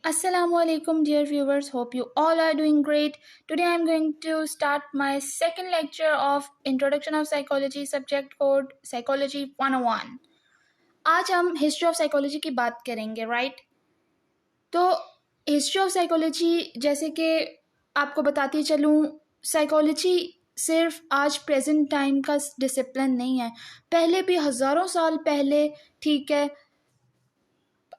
Assalamualaikum dear viewers, hope you all are doing great. Today I am going to start my second lecture of Introduction of Psychology subject code Psychology 101. आज हम history of psychology की बात करेंगे, right? तो history of psychology जैसे कि आपको बताती चलूँ, साइकोलॉजी सिर्फ आज प्रेजेंट टाइम का डिसिप्लिन नहीं है, पहले भी हज़ारों साल पहले, ठीक है,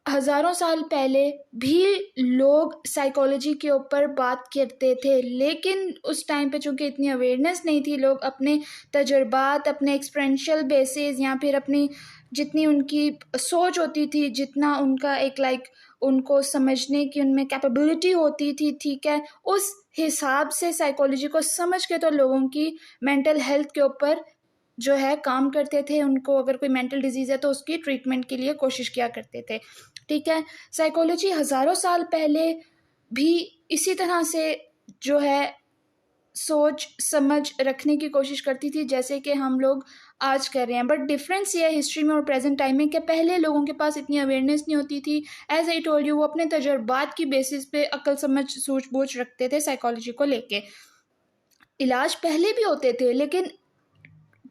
हज़ारों साल पहले भी लोग साइकोलॉजी के ऊपर बात करते थे, लेकिन उस टाइम पे चूँकि इतनी अवेयरनेस नहीं थी, लोग अपने तजुर्बात, अपने एक्सपेरिएंशियल बेसिस या फिर अपनी जितनी उनकी सोच होती थी, जितना उनका एक उनको समझने की उनमें कैपेबिलिटी होती थी, ठीक है, उस हिसाब से साइकोलॉजी को समझ के तो लोगों की मेंटल हेल्थ के ऊपर जो है काम करते थे। उनको अगर कोई मेंटल डिजीज़ है तो उसकी ट्रीटमेंट के लिए कोशिश किया करते थे, ठीक है। साइकोलॉजी हज़ारों साल पहले भी इसी तरह से जो है सोच समझ रखने की कोशिश करती थी जैसे कि हम लोग आज कर रहे हैं, बट डिफरेंस ये है हिस्ट्री में और प्रेजेंट टाइम में कि पहले लोगों के पास इतनी अवेयरनेस नहीं होती थी। एज आई टोल्ड यू, वो अपने तजुर्बात की बेसिस पे अक्ल समझ सूझबूझ रखते थे साइकोलॉजी को लेके। इलाज पहले भी होते थे, लेकिन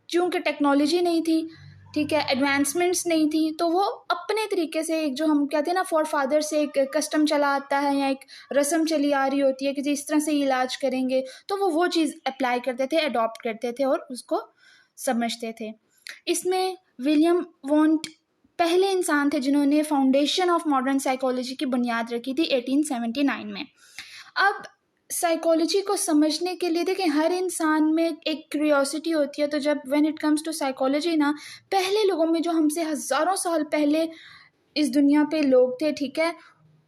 चूँकि टेक्नोलॉजी नहीं थी, ठीक है, एडवांसमेंट्स नहीं थी, तो वो अपने तरीके से एक जो हम कहते हैं ना फॉर फादर से एक कस्टम चला आता है या एक रस्म चली आ रही होती है कि जी इस तरह से इलाज करेंगे, तो वो चीज़ अप्लाई करते थे, अडॉप्ट करते थे और उसको समझते थे। इसमें विलियम वॉन्ट पहले इंसान थे जिन्होंने फाउंडेशन ऑफ मॉडर्न साइकोलॉजी की बुनियाद रखी थी 1879 में। अब साइकोलॉजी को समझने के लिए देखें, हर इंसान में एक क्यूरियोसिटी होती है, तो जब when it comes to psychology ना, पहले लोगों में जो हमसे हज़ारों साल पहले इस दुनिया पे लोग थे, ठीक है,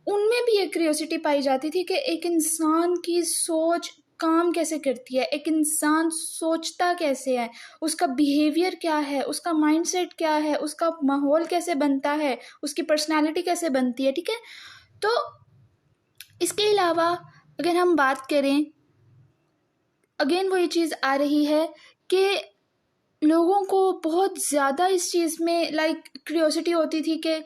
उनमें भी एक क्यूरियोसिटी पाई जाती थी कि एक इंसान की सोच काम कैसे करती है, एक इंसान सोचता कैसे है, उसका बिहेवियर क्या है, उसका माइंडसेट क्या है, उसका माहौल कैसे बनता है, उसकी पर्सनैलिटी कैसे बनती है, ठीक है। तो इसके अलावा अगर हम बात करें, अगेन वो ये चीज़ आ रही है कि लोगों को बहुत ज़्यादा इस चीज़ में क्यूरियोसिटी होती थी कि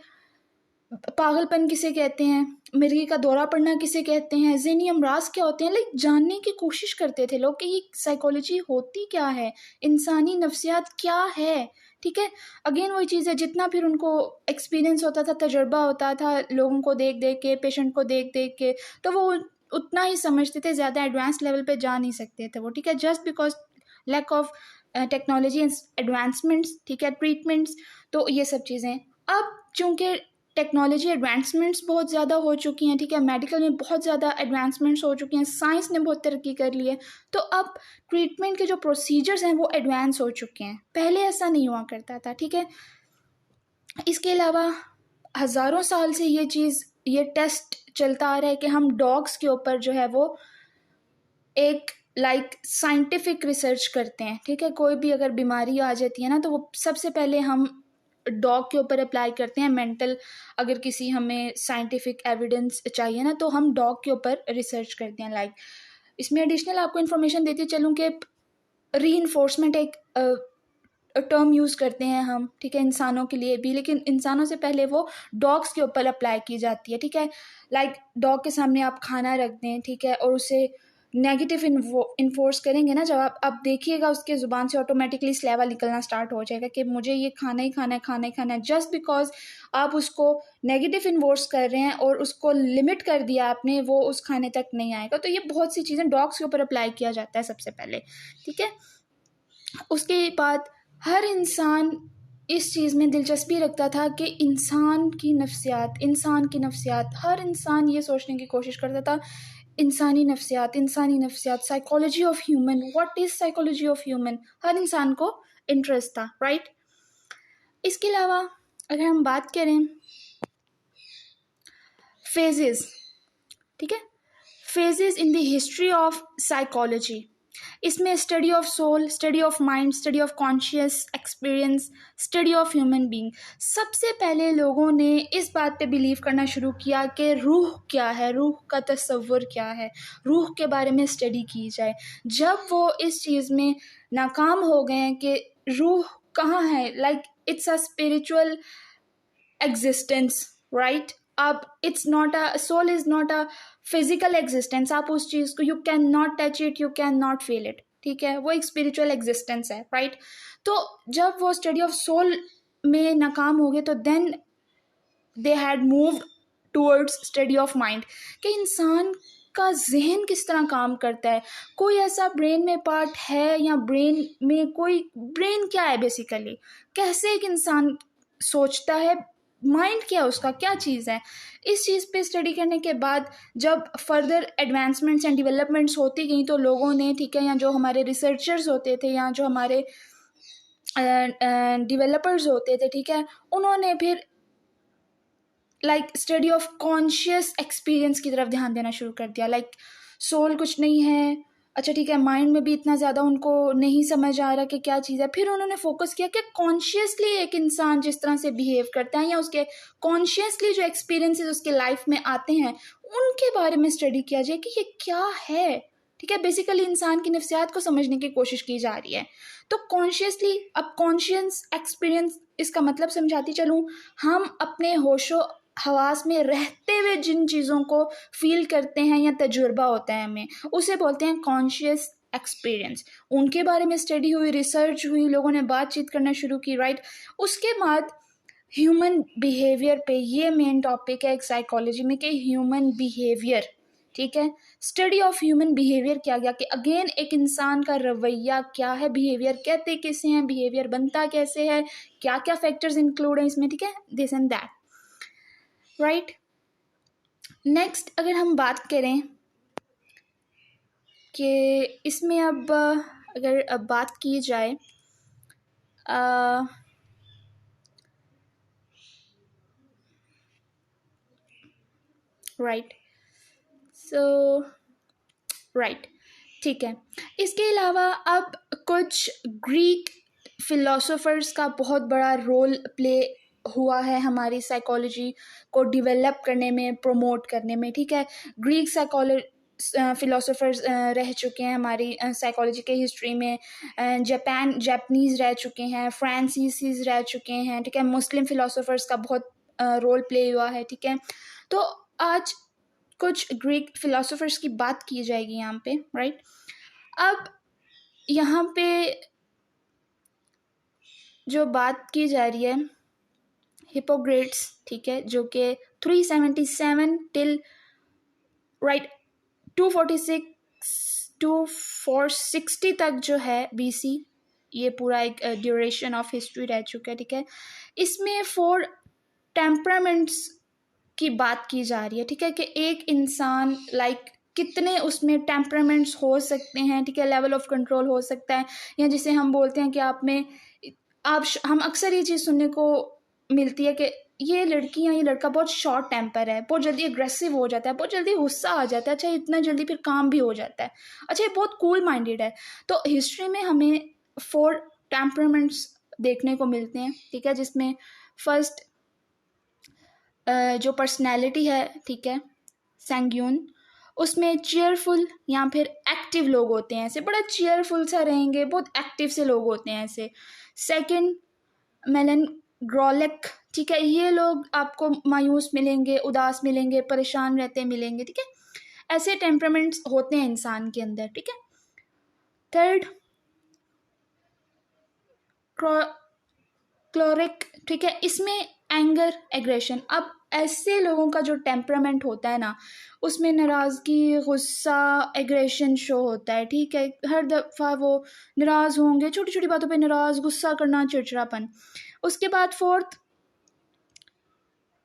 पागलपन किसे कहते हैं, मिर्गी का दौरा पड़ना किसे कहते हैं, ज़हनी अमराज क्या होते हैं, जानने की कोशिश करते थे लोग कि ये साइकोलॉजी होती क्या है, इंसानी नफ्सियात क्या है, ठीक है। अगेन वही चीज़ है, जितना फिर उनको एक्सपीरियंस होता था, तजुर्बा होता था लोगों को देख देख के, पेशेंट को देख देख के, तो वो उतना ही समझते थे, ज़्यादा एडवांस लेवल पे जा नहीं सकते थे वो, ठीक है, just because lack of technology advancements, ठीक है, ट्रीटमेंट्स, तो ये सब चीज़ें। अब चूँकि टेक्नोलॉजी एडवांसमेंट्स बहुत ज़्यादा हो चुकी हैं, ठीक है, मेडिकल में बहुत ज़्यादा एडवांसमेंट्स हो चुकी हैं, साइंस ने बहुत तरक्की कर ली है, तो अब ट्रीटमेंट के जो प्रोसीजर्स हैं वो एडवांस हो चुके हैं, पहले ऐसा नहीं हुआ करता था, ठीक है। इसके अलावा हज़ारों साल से ये टेस्ट चलता आ रहा है कि हम डॉग्स के ऊपर जो है वो एक साइंटिफिक रिसर्च करते हैं, ठीक है। कोई भी अगर बीमारी आ जाती है ना, तो वो सबसे पहले हम डॉग के ऊपर अप्लाई करते हैं। मेंटल अगर किसी हमें साइंटिफिक एविडेंस चाहिए ना, तो हम डॉग के ऊपर रिसर्च करते हैं। इसमें एडिशनल आपको इन्फॉर्मेशन देती चलूँ कि रीइंफोर्समेंट एक टर्म यूज़ करते हैं हम, ठीक है, इंसानों के लिए भी, लेकिन इंसानों से पहले वो डॉग्स के ऊपर अप्लाई की जाती है, ठीक है। डॉग के सामने आप खाना रख दें, ठीक है, और उसे नेगेटिव इन्फोर्स करेंगे ना, जब आप देखिएगा उसके ज़ुबान से ऑटोमेटिकली स्लेवा निकलना स्टार्ट हो जाएगा कि मुझे ये खाना ही खाना है, खाना ही खाना है, जस्ट बिकॉज आप उसको नेगेटिव इन्फोर्स कर रहे हैं और उसको लिमिट कर दिया आपने, वो उस खाने तक नहीं आएगा। तो ये बहुत सी चीज़ें डॉग्स के ऊपर अप्लाई किया जाता है सबसे पहले, ठीक है। उसके बाद हर इंसान इस चीज़ में दिलचस्पी रखता था कि इंसान की नफ्सियात, हर इंसान ये सोचने की कोशिश करता था इंसानी नफ्सियात, psychology of human, what is psychology of human, हर इंसान को इंटरेस्ट था, राइट। इसके अलावा अगर हम बात करें फेजेस, ठीक है, phases in the history of psychology, इसमें study of soul, study of mind, study of conscious experience, study of human being. सबसे पहले लोगों ने इस बात पे बिलीव करना शुरू किया कि रूह क्या है, रूह का तस्वुर क्या है, रूह के बारे में स्टडी की जाए। जब वो इस चीज़ में नाकाम हो गए हैं कि रूह कहाँ है, it's a spiritual existence, right, अब it's not a soul is not a physical existence, आप उस चीज़ को you can not touch it, you can not feel it, ठीक है, वो एक स्पिरिचुअल एग्जिस्टेंस है, राइट। तो जब वो स्टडी ऑफ सोल में नाकाम हो गए तो then they had moved towards study of mind, कि इंसान का जहन किस तरह काम करता है, कोई ऐसा ब्रेन में पार्ट है या ब्रेन में कोई, ब्रेन क्या है बेसिकली, कैसे एक इंसान सोचता है, माइंड क्या है उसका, क्या चीज़ है। इस चीज़ पे स्टडी करने के बाद जब फर्दर एडवांसमेंट्स एंड डेवलपमेंट्स होती गई तो लोगों ने, ठीक है, या जो हमारे रिसर्चर्स होते थे या जो हमारे डेवलपर्स होते थे, ठीक है, उन्होंने फिर स्टडी ऑफ कॉन्शियस एक्सपीरियंस की तरफ ध्यान देना शुरू कर दिया। सोल कुछ नहीं है, अच्छा ठीक है, माइंड में भी इतना ज़्यादा उनको नहीं समझ आ रहा कि क्या चीज़ है, फिर उन्होंने फोकस किया कि कॉन्शियसली एक इंसान जिस तरह से बिहेव करता है या उसके कॉन्शियसली जो एक्सपीरियंसेस उसके लाइफ में आते हैं उनके बारे में स्टडी किया जाए कि ये क्या है, ठीक है, बेसिकली इंसान की नफ्सियात को समझने की कोशिश की जा रही है। तो कॉन्शियसली, अब कॉन्शियस एक्सपीरियंस इसका मतलब समझाती चलूँ, हम अपने होशो हवास में रहते हुए जिन चीज़ों को फील करते हैं या तजुर्बा होता है हमें, उसे बोलते हैं कॉन्शियस एक्सपीरियंस। उनके बारे में स्टडी हुई, रिसर्च हुई, लोगों ने बातचीत करना शुरू की, राइट। उसके बाद ह्यूमन बिहेवियर पे, ये मेन टॉपिक है एक साइकोलॉजी में कि ह्यूमन बिहेवियर, ठीक है, स्टडी ऑफ ह्यूमन बिहेवियर किया गया कि अगेन एक इंसान का रवैया क्या है, बिहेवियर कहते किसे हैं, बिहेवियर बनता कैसे है, क्या क्या फैक्टर्स इंक्लूड हैं इसमें, ठीक है, this and that, right. Next अगर हम बात करें कि इसमें अब अगर अब बात की जाए राइट, सो राइट, ठीक है। इसके अलावा अब कुछ ग्रीक फिलोसोफर्स का बहुत बड़ा रोल प्ले हुआ है हमारी साइकोलॉजी को डेवलप करने में, प्रमोट करने में, ठीक है। ग्रीक फिलोसोफर्स रह चुके हैं हमारी साइकोलॉजी के हिस्ट्री में, जापानीज़ रह चुके हैं, फ्रांसीसीज रह चुके हैं, ठीक है, मुस्लिम फिलोसोफर्स का बहुत रोल प्ले हुआ है, ठीक है। तो आज कुछ ग्रीक फिलोसोफर्स की बात की जाएगी यहाँ पे, राइट। अब यहाँ पे जो बात की जा रही है हिपोक्रेट्स, ठीक है, जो कि 377 टिल राइट 246 टू 460 तक जो है BC, ये पूरा एक ड्यूरेशन ऑफ हिस्ट्री रह चुका है, ठीक है। इसमें 4 टेम्परामेंट्स की बात की जा रही है, ठीक है, कि एक इंसान कितने उसमें टेम्परामेंट्स हो सकते हैं, ठीक है, लेवल ऑफ कंट्रोल हो सकता है, या जिसे हम बोलते हैं कि हम अक्सर ये चीज़ सुनने को मिलती है कि ये लड़की या ये लड़का बहुत शॉर्ट टेम्पर है, बहुत जल्दी एग्रेसिव हो जाता है, बहुत जल्दी गुस्सा आ जाता है, अच्छा इतना जल्दी फिर काम भी हो जाता है, अच्छा ये बहुत कूल माइंडेड है। तो हिस्ट्री में हमें 4 टेम्परामेंट्स देखने को मिलते हैं, ठीक है, जिसमें फर्स्ट जो पर्सनैलिटी है, ठीक है, सैंग्यून, उसमें चेयरफुल या फिर एक्टिव लोग होते हैं, ऐसे बड़ा चेयरफुल सा रहेंगे, बहुत एक्टिव से लोग होते हैं ऐसे। सेकंड मेलनग्रॉलिक, ठीक है, ये लोग आपको मायूस मिलेंगे, उदास मिलेंगे, परेशान रहते मिलेंगे, ठीक है, ऐसे टेम्परामेंट्स होते हैं इंसान के अंदर, ठीक है। थर्ड क्लोरिक, ठीक है, इसमें एंगर, एग्रेशन। अब ऐसे लोगों का जो टेम्परामेंट होता है ना, उसमें नाराज़गी, गुस्सा, एग्रेशन शो होता है, ठीक है, हर दफ़ा वो नाराज़ होंगे, छोटी छोटी बातों पे नाराज़, गुस्सा करना, चिड़चिड़ापन। उसके बाद फोर्थ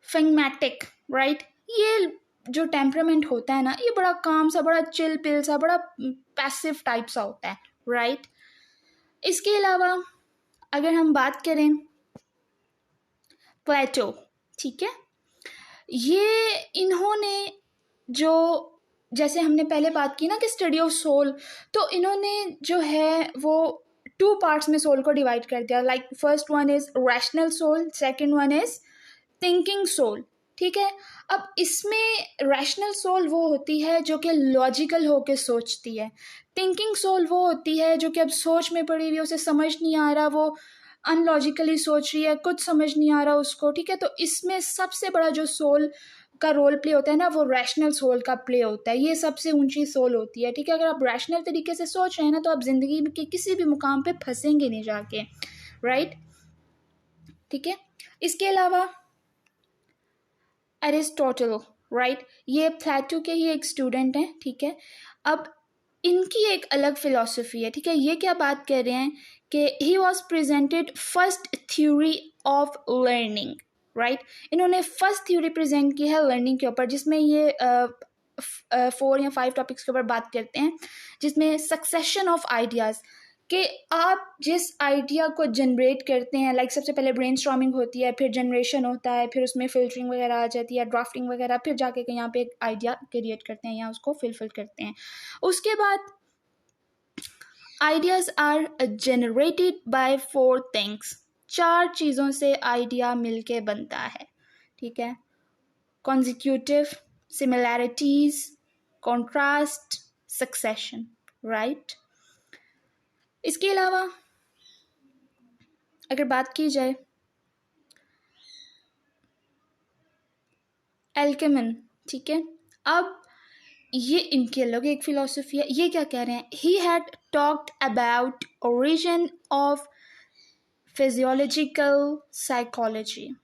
फिंगमैटिक, राइट, ये जो टेम्परामेंट होता है ना, ये बड़ा काम सा, बड़ा चिल पिल सा, बड़ा पैसिव टाइप सा होता है, राइट। इसके अलावा अगर हम बात करें प्लेटो, ठीक है, ये इन्होंने जो, जैसे हमने पहले बात की ना कि स्टडी ऑफ सोल, तो इन्होंने जो है वो 2 पार्ट्स में सोल को डिवाइड कर दिया। First one is rational soul, second one is thinking soul, ठीक है। अब इसमें रैशनल सोल वो होती है जो कि लॉजिकल होके सोचती है, थिंकिंग सोल वो होती है जो कि अब सोच में पड़ी हुई है, उसे समझ नहीं आ रहा, वो अनलॉजिकली सोच रही है, कुछ समझ नहीं आ रहा उसको, ठीक है। तो इसमें सबसे बड़ा जो सोल का रोल प्ले होता है ना, वो रैशनल सोल का प्ले होता है। ये सबसे ऊंची सोल होती है, ठीक है। अगर आप रैशनल तरीके से सोच रहे हैं ना, तो आप जिंदगी के किसी भी मुकाम पे फंसेंगे नहीं जाके, राइट, ठीक है। इसके अलावा एरिस्टोटल, राइट, ये प्लेटो के ही एक स्टूडेंट हैं, ठीक है। अब इनकी एक अलग फिलॉसफी है, ठीक है। ये क्या बात कर रहे हैं कि he was presented first theory of learning, right. इन्होंने फर्स्ट थ्योरी प्रेजेंट की है लर्निंग के ऊपर, जिसमें ये 4 या 5 टॉपिक्स के ऊपर बात करते हैं, जिसमें सक्सेशन ऑफ आइडियाज़, कि आप जिस आइडिया को जनरेट करते हैं, लाइक सबसे पहले ब्रेनस्टॉर्मिंग होती है, फिर जनरेशन होता है, फिर उसमें फिल्टरिंग वगैरह आ जाती है, ड्राफ्टिंग वगैरह, फिर जाके कहीं यहाँ पे एक आइडिया क्रिएट करते हैं या उसको फिल करते हैं। उसके बाद ideas are generated by 4 things, 4 चीज़ों से आइडिया मिलके बनता है, ठीक है। Consecutive, similarities, contrast, succession, right. इसके अलावा अगर बात की जाए एल्केमिन, ठीक है। अब ये इनकी अलग एक फिलॉसफी है। ये क्या कह रहे हैं, he had talked about origin of physiological psychology,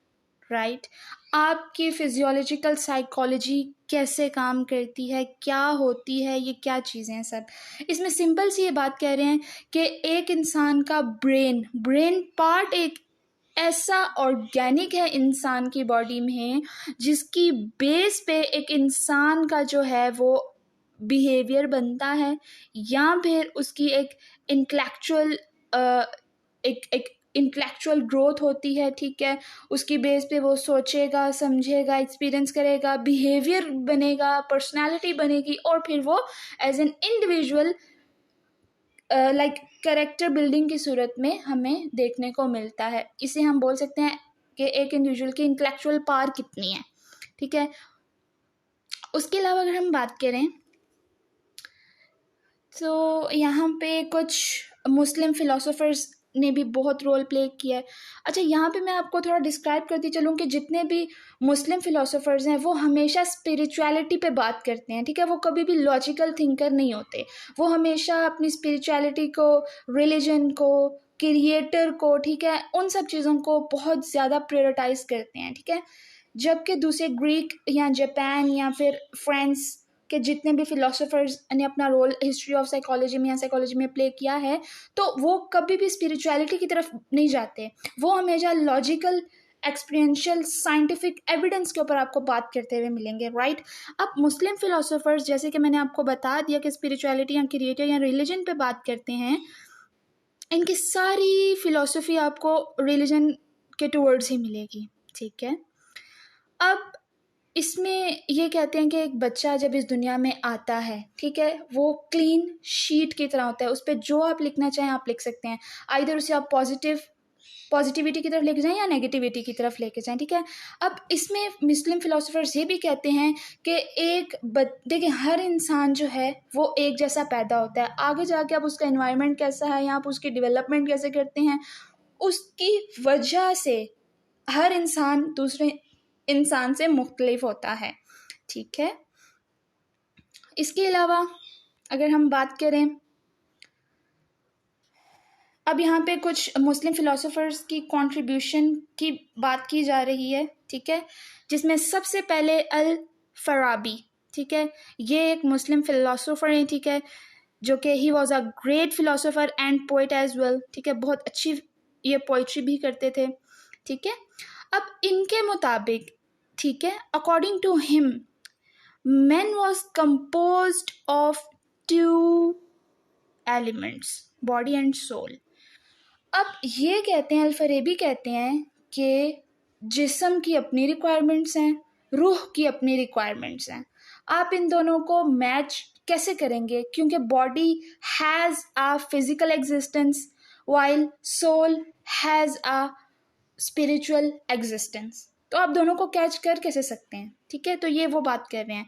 right. आपकी फिजियोलॉजिकल साइकोलॉजी कैसे काम करती है, क्या होती है, ये क्या चीज़ें हैं सब। इसमें सिंपल सी ये बात कह रहे हैं कि एक इंसान का ब्रेन पार्ट एक ऐसा ऑर्गेनिक है इंसान की बॉडी में, जिसकी बेस पे एक इंसान का जो है वो बिहेवियर बनता है, या फिर उसकी एक इंटेलेक्चुअल एक इंटेलेक्चुअल ग्रोथ होती है, ठीक है। उसकी बेस पे वो सोचेगा, समझेगा, एक्सपीरियंस करेगा, बिहेवियर बनेगा, पर्सनालिटी बनेगी, और फिर वो as an individual like character building की सूरत में हमें देखने को मिलता है। इसे हम बोल सकते हैं कि एक इंडिविजुअल की इंटेलेक्चुअल पावर कितनी है, ठीक है। उसके अलावा अगर हम बात करें तो यहाँ पे कुछ मुस्लिम फिलोसोफर्स ने भी बहुत रोल प्ले किया है। अच्छा, यहाँ पे मैं आपको थोड़ा डिस्क्राइब करती चलूँ कि जितने भी मुस्लिम फिलोसोफर्स हैं वो हमेशा स्पिरिचुअलिटी पे बात करते हैं, ठीक है। वो कभी भी लॉजिकल थिंकर नहीं होते, वो हमेशा अपनी स्पिरिचुअलिटी को, रिलीजन को, क्रिएटर को, ठीक है, उन सब चीज़ों को बहुत ज़्यादा प्रायोरिटाइज करते हैं, ठीक है। जबकि दूसरे ग्रीक या जापान या फिर फ्रांस के जितने भी फिलोसोफर्स ने अपना रोल हिस्ट्री ऑफ साइकोलॉजी में या साइकोलॉजी में प्ले किया है, तो वो कभी भी स्पिरिचुअलिटी की तरफ नहीं जाते, वो हमेशा लॉजिकल, एक्सपीरियंशियल, साइंटिफिक एविडेंस के ऊपर आपको बात करते हुए मिलेंगे, राइट। अब मुस्लिम फिलोसोफर्स, जैसे कि मैंने आपको बता दिया कि स्पिरिचुअलिटी या क्रिएटर या रिलीजन पे बात करते हैं, इनकी सारी फिलोसफी आपको रिलीजन के टूवर्ड्स ही मिलेगी, ठीक है। अब इसमें ये कहते हैं कि एक बच्चा जब इस दुनिया में आता है, ठीक है, वो क्लीन शीट की तरह होता है, उस पर जो आप लिखना चाहें आप लिख सकते हैं। आइदर उसे आप पॉजिटिविटी की तरफ लेके जाएं या नेगेटिविटी की तरफ लेके जाएं, ठीक है। अब इसमें मुस्लिम फिलोसोफर्स ये भी कहते हैं कि देखिए, हर इंसान जो है वो एक जैसा पैदा होता है, आगे जाके आप उसका एनवायरनमेंट कैसा है या आप उसकी डेवलपमेंट कैसे करते हैं, उसकी वजह से हर इंसान दूसरे इंसान से मुख्तलिफ होता है, ठीक है। इसके अलावा अगर हम बात करें, अब यहाँ पे कुछ मुस्लिम फिलोसोफर्स की कंट्रीब्यूशन की बात की जा रही है, ठीक है, जिसमें सबसे पहले अल फराबी, ठीक है, ये एक मुस्लिम फिलोसोफर हैं, ठीक है, जो कि he was a great philosopher and poet as well, ठीक है, बहुत अच्छी ये पोइट्री भी करते थे, ठीक है। अब इनके मुताबिक, ठीक है, according to him man was composed of 2 elements, body and soul. अब ये कहते हैं, अल-फरेबी कहते हैं कि जिस्म की अपनी रिक्वायरमेंट्स हैं, रूह की अपनी रिक्वायरमेंट्स हैं, आप इन दोनों को मैच कैसे करेंगे, क्योंकि body has a physical existence while soul has a spiritual existence, तो आप दोनों को कैच कर कैसे सकते हैं, ठीक है। तो ये वो बात कर रहे हैं।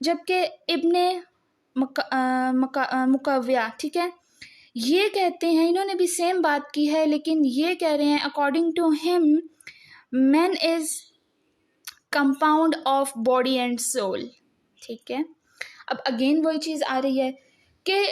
जबकि इब्ने मुकव्या, ठीक है, ये कहते हैं, इन्होंने भी सेम बात की है, लेकिन ये कह रहे हैं according to him man is compound of body and soul. ठीक है, अब अगेन वही चीज़ आ रही है कि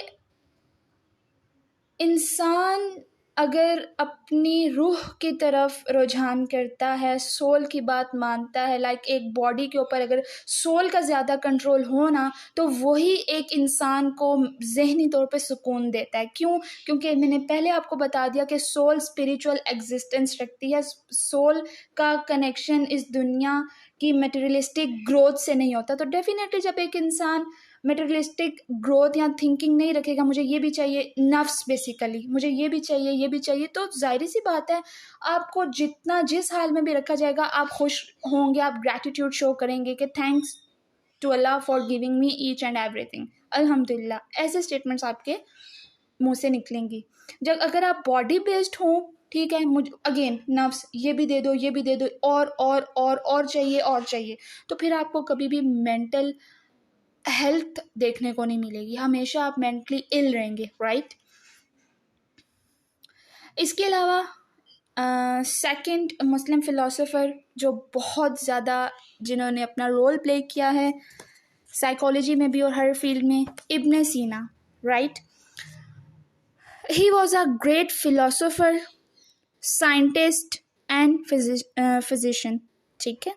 इंसान अगर अपनी रूह की तरफ रुझान करता है, सोल की बात मानता है, लाइक एक बॉडी के ऊपर अगर सोल का ज़्यादा कंट्रोल हो ना, तो वही एक इंसान को जहनी तौर पे सुकून देता है। क्यों? क्योंकि मैंने पहले आपको बता दिया कि सोल स्पिरिचुअल एग्जिस्टेंस रखती है। सोल का कनेक्शन इस दुनिया की मटेरियलिस्टिक ग्रोथ से नहीं होता। तो डेफिनेटली जब एक इंसान मटेरियलिस्टिक ग्रोथ या थिंकिंग नहीं रखेगा, मुझे ये भी चाहिए, नफ्स बेसिकली मुझे ये भी चाहिए, ये भी चाहिए, तो जाहिर सी बात है आपको जितना जिस हाल में भी रखा जाएगा आप खुश होंगे, आप ग्रैटिट्यूड शो करेंगे कि thanks to Allah for giving me each and everything, अल्हम्दुलिल्लाह, ऐसे स्टेटमेंट्स आपके मुंह से निकलेंगी। जब अगर आप बॉडी बेस्ड हों, ठीक है, मुझे अगेन नफ्स ये भी दे दो, ये भी दे दो, और चाहिए, और चाहिए, तो फिर आपको कभी भी मेंटल हेल्थ देखने को नहीं मिलेगी, हमेशा आप मेंटली इल रहेंगे, राइट। इसके अलावा सेकंड मुस्लिम फ़िलासफ़र जो बहुत ज़्यादा जिन्होंने अपना रोल प्ले किया है साइकोलॉजी में भी और हर फील्ड में, इब्न सीना, right. He was a great philosopher, scientist and physician. ठीक है,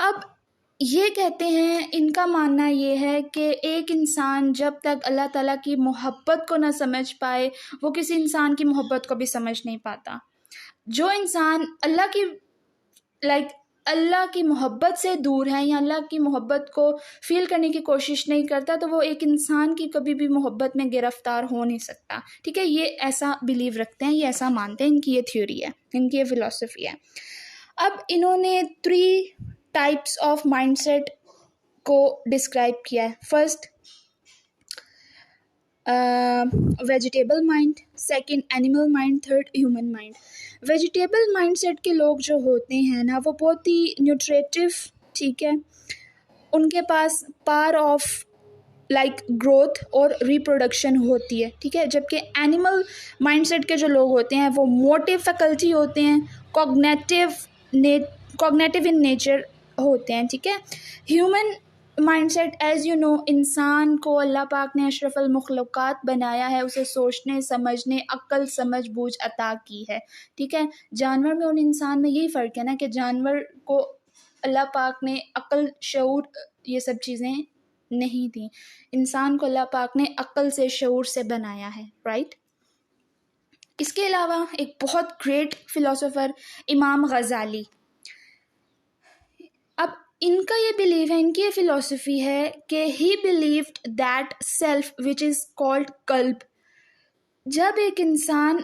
अब ये कहते हैं, इनका मानना ये है कि एक इंसान जब तक अल्लाह ताला की मोहब्बत को ना समझ पाए, वो किसी इंसान की मोहब्बत को भी समझ नहीं पाता। जो इंसान अल्लाह की मोहब्बत से दूर है या अल्लाह की मोहब्बत को फील करने की कोशिश नहीं करता, तो वो एक इंसान की कभी भी मोहब्बत में गिरफ्तार हो नहीं सकता। ठीक है, ये ऐसा बिलीव रखते हैं, ये ऐसा मानते हैं, इनकी ये थ्योरी है, इनकी ये फिलॉसफी है। अब इन्होंने 3 टाइप्स ऑफ माइंडसेट को डिस्क्राइब किया है। First vegetable mind, second animal mind, third human mind. Vegetable mindset के लोग जो होते हैं ना, वो बहुत ही न्यूट्रेटिव, ठीक है, उनके पास पावर ऑफ ग्रोथ और रिप्रोडक्शन होती है, ठीक है। जबकि एनिमल माइंडसेट के जो लोग होते हैं वो मोटिव फैकल्टी होते हैं, कॉग्नेटिव इन नेचर होते हैं, ठीक है। Human mindset, as you know, इंसान को अल्लाह पाक ने अशरफुल मखलूक़ात बनाया है, उसे सोचने समझने अक्ल समझ बूझ अता की है, ठीक है। जानवर में और इंसान में यही फ़र्क है ना कि जानवर को अल्लाह पाक ने अक्ल, शऊर, ये सब चीज़ें नहीं थी। इंसान को अल्लाह पाक ने अक्ल से, शऊर से बनाया है, राइट। इसके अलावा एक बहुत ग्रेट फिलोसोफर इमाम गज़ाली, अब इनका ये बिलीव है, इनकी ये फिलॉसफी है कि he believed that self which is called कल्ब। जब एक इंसान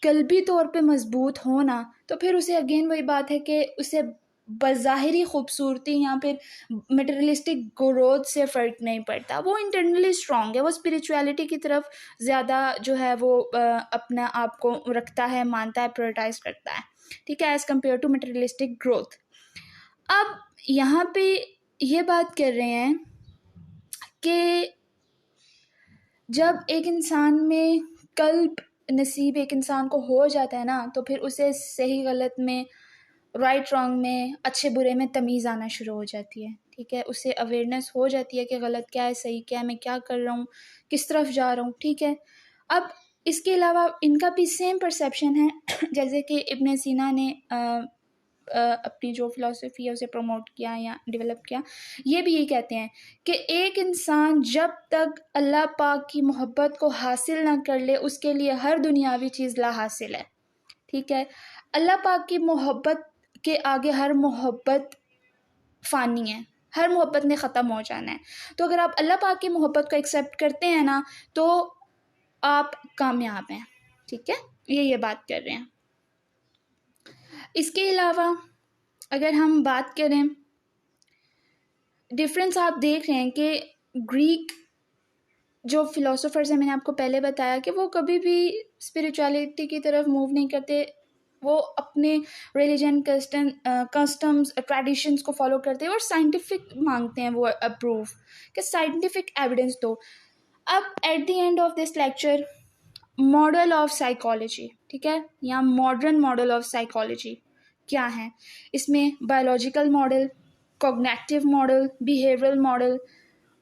कल्बी तौर पे मजबूत हो ना, तो फिर उसे अगेन वही बात है कि उसे बज़ाहिरी खूबसूरती या फिर मटेरियलिस्टिक ग्रोथ से फ़र्क नहीं पड़ता, वो इंटरनली स्ट्रॉन्ग है, वो स्पिरिचुअलिटी की तरफ ज़्यादा जो है वो अपना आप को रखता है, मानता है, प्रायोरिटाइज करता है, ठीक है, as compare to materialistic growth. अब यहाँ पे ये बात कर रहे हैं कि जब एक इंसान में कल्ब नसीब एक इंसान को हो जाता है ना, तो फिर उसे सही गलत में, राइट रॉन्ग में, अच्छे बुरे में तमीज़ आना शुरू हो जाती है, ठीक है। उसे अवेयरनेस हो जाती है कि गलत क्या है, सही क्या है, मैं क्या कर रहा हूँ, किस तरफ जा रहा हूँ, ठीक है। अब इसके अलावा इनका भी सेम परसेप्शन है जैसे कि इब्न सीना ने अपनी जो फिलॉसफी है उसे प्रमोट किया या डेवलप किया। ये भी यही कहते हैं कि एक इंसान जब तक अल्लाह पाक की मोहब्बत को हासिल ना कर ले, उसके लिए हर दुनियावी चीज़ ला हासिल है, ठीक है। अल्लाह पाक की मोहब्बत के आगे हर मोहब्बत फ़ानी है, हर मोहब्बत ने ख़त्म हो जाना है। तो अगर आप अल्लाह पाक की मोहब्बत को एक्सेप्ट करते हैं ना, तो आप कामयाब हैं, ठीक है। ये बात कर रहे हैं। इसके अलावा अगर हम बात करें, डिफरेंस आप देख रहे हैं कि ग्रीक जो फिलोसोफर्स हैं, मैंने आपको पहले बताया कि वो कभी भी स्पिरिचुअलिटी की तरफ मूव नहीं करते, वो अपने रिलीजन, कस्टम्स, ट्रेडिशंस को फॉलो करते हैं और साइंटिफिक मांगते हैं, वो अप्रूव कि साइंटिफिक एविडेंस दो। अब at the end of this lecture, model of psychology, ठीक है, या मॉडर्न मॉडल ऑफ साइकोलॉजी, क्या हैं। इसमें biological model, cognitive model, behavioural model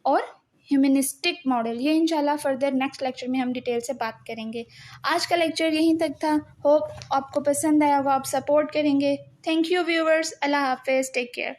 और ह्यूमनिस्टिक मॉडल, ये इंशाल्लाह फर्दर नेक्स्ट लेक्चर में हम डिटेल से बात करेंगे। आज का लेक्चर यहीं तक था। होप आपको पसंद आया होगा, आप सपोर्ट करेंगे। Thank you viewers. अल्लाह हाफिज़, टेक केयर।